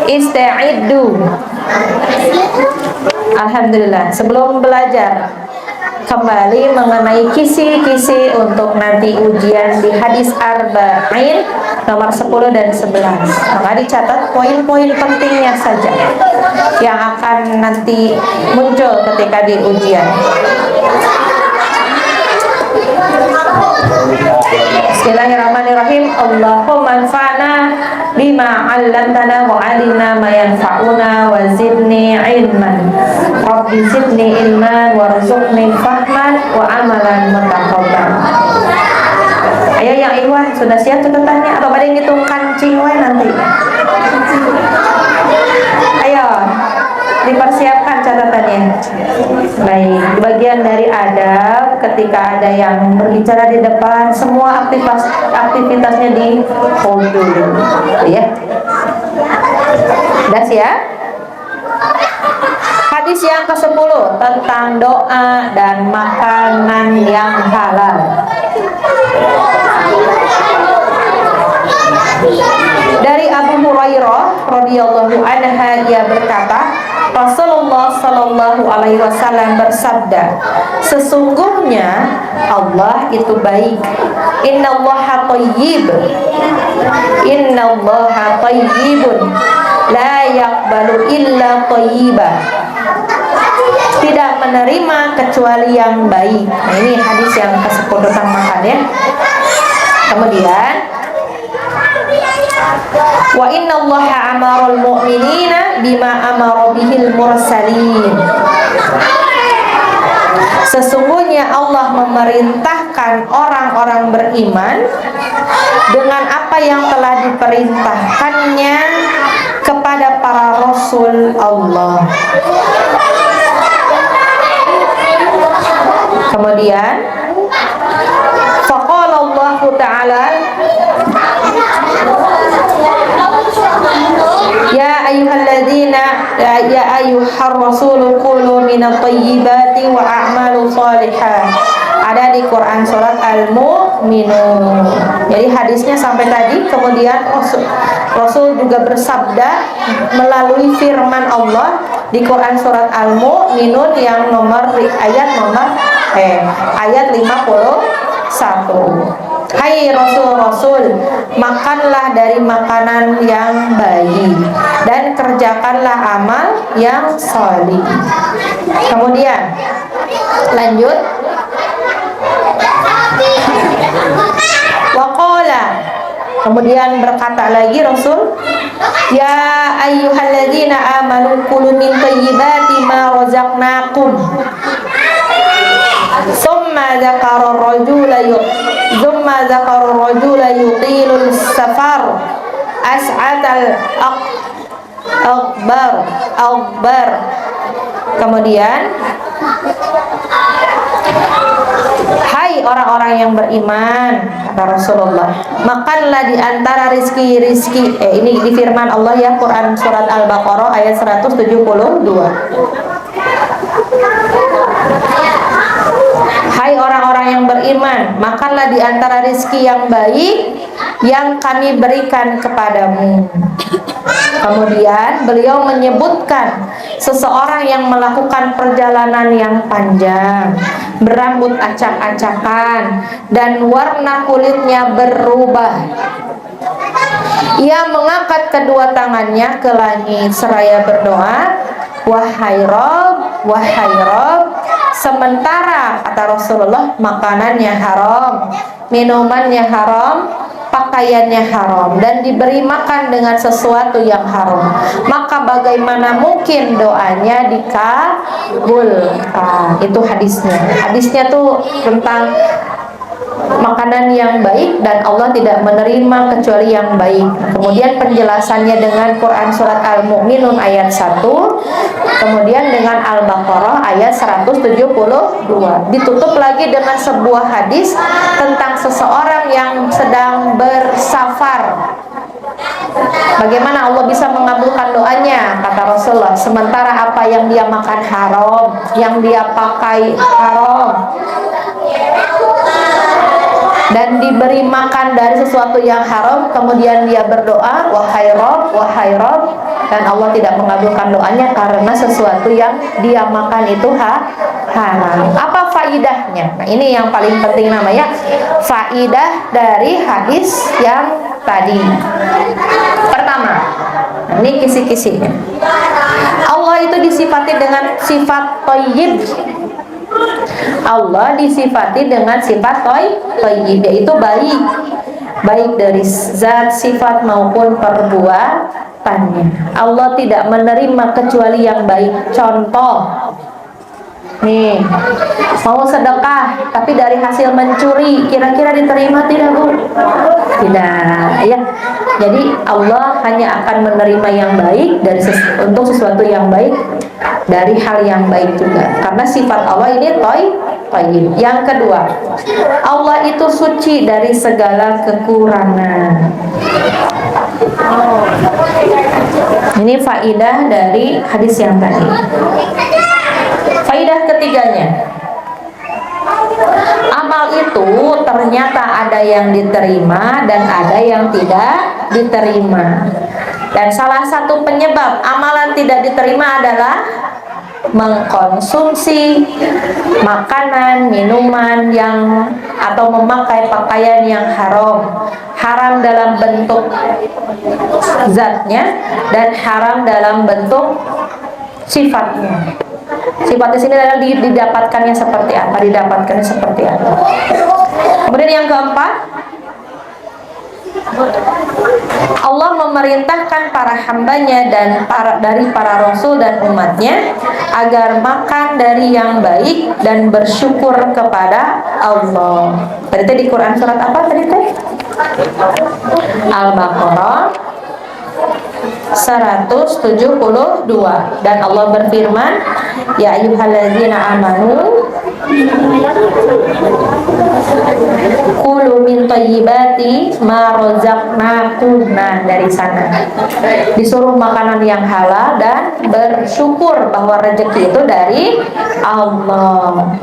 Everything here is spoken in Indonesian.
Ista'iddu. Alhamdulillah, sebelum belajar kembali mengenai kisi-kisi untuk nanti ujian di hadis arba'in nomor 10 dan 11, maka dicatat poin-poin pentingnya saja yang akan nanti muncul ketika di ujian. Bismillahirrahmanirrahim. Allahumma anfa'na bima 'allamtana wa 'allimna ma yanfa'una wa zidni ilman. Rabbi zidni ilman warzuqni fahman wa amalan mutaqabbal. Ayo yang Iwan, sudah siap catatannya atau pada yang ngitung kancing we nanti? Ayo dipersiapkan catatannya. Baik, bagian dari adab ketika ada yang berbicara di depan, semua aktivitasnya di hold dulu, ya. Udah siap? Hadis yang ke-10 tentang doa dan makanan yang halal. Dari Abu Hurairah radhiyallahu anha, ia berkata, Rasulullah sallallahu alaihi wasallam bersabda, sesungguhnya Allah itu baik. Innallaha thayyib. Innallaha thayyibun la yaqbalu illa thayyiban. Tidak menerima kecuali yang baik. Nah, ini hadis yang ke-10 tentang makan, ya. Kemudian wa innallaha amarul mu'minina bima amara bihil mursalin. Sesungguhnya Allah memerintahkan orang-orang beriman dengan apa yang telah diperintahkannya kepada para rasul Allah. Kemudian faqala Allah Ta'ala, ya ayyuhalladzina ya ayyuhar rasul qulu minat thayyibati wa a'malu shalihah. Ada di Quran surat Al-Mu'minun. Jadi hadisnya sampai tadi. Kemudian Rasul juga bersabda melalui firman Allah di Quran surat Al-Mu'minun yang ayat 51. Hai Rasul-Rasul, makanlah dari makanan yang baik dan kerjakanlah amal yang shalih. Kemudian lanjut, waqala, kemudian berkata lagi Rasul, ya ayyuhalladzina amanu kulu min thayyibati ma razaqnakum. Summa dzakara rajula yutilul safar as'atal akbar. Kemudian, hai orang-orang yang beriman, kata Rasulullah, makanlah di antara rizki-rizki. Ini di firman Allah, ya, Quran surat Al-Baqarah ayat 172. Hai orang-orang yang beriman, makanlah di antara rizki yang baik yang kami berikan kepadamu. Kemudian beliau menyebutkan seseorang yang melakukan perjalanan yang panjang, berambut acak-acakan dan warna kulitnya berubah. Ia mengangkat kedua tangannya ke langit seraya berdoa, wahai Rabb, wahai Rabb. Sementara kata Rasulullah, makanannya haram, minumannya haram, pakaiannya haram, dan diberi makan dengan sesuatu yang haram, maka bagaimana mungkin doanya dikabulkan? Itu hadisnya. Hadisnya tuh tentang makanan yang baik dan Allah tidak menerima kecuali yang baik. Kemudian penjelasannya dengan Quran surat Al-Mu'minun ayat 1, kemudian dengan Al-Baqarah ayat 172. Ditutup lagi dengan sebuah hadis tentang seseorang yang sedang bersafar. Bagaimana Allah bisa mengabulkan doanya? Kata Rasulullah, sementara apa yang dia makan haram, yang dia pakai haram, dan diberi makan dari sesuatu yang haram, kemudian dia berdoa, wahai Rabb, wahai Rabb. dan Allah tidak mengabulkan doanya karena sesuatu yang dia makan itu haram. Apa faidahnya? Nah, ini yang paling penting namanya faidah dari hadis yang tadi. Pertama, ini kisi-kisinya. Allah itu disifati dengan sifat thayyib. Allah disifati dengan sifat thayyib, yaitu baik. Baik dari zat, sifat maupun perbuatannya. Allah tidak menerima kecuali yang baik. Contoh, nih, mau sedekah tapi dari hasil mencuri, kira-kira diterima tidak, Bu? Tidak, ya. Jadi Allah hanya akan menerima yang baik dari untuk sesuatu yang baik dari hal yang baik juga. Karena sifat Allah ini thayyib. Yang kedua, Allah itu suci dari segala kekurangan. Ini faidah dari hadis yang tadi. Faidah ketiganya, amal itu ternyata ada yang diterima dan ada yang tidak diterima. Dan salah satu penyebab amalan tidak diterima adalah mengkonsumsi makanan, minuman yang atau memakai pakaian yang haram. Haram dalam bentuk zatnya dan haram dalam bentuk sifatnya. Sifatnya sini adalah didapatkannya seperti apa, didapatkannya seperti apa. Kemudian yang keempat, Allah memerintahkan para hambanya dan dari para rasul dan umatnya agar makan dari yang baik dan bersyukur kepada Allah. Tadi di Quran surat apa tadi teh? Al-Baqarah 172. Dan Allah berfirman, ya ayyuhalladzina amanu kulu min thayyibati ma razaqnakum. Nah, dari sana disuruh makanan yang halal dan bersyukur bahwa rezeki itu dari Allah.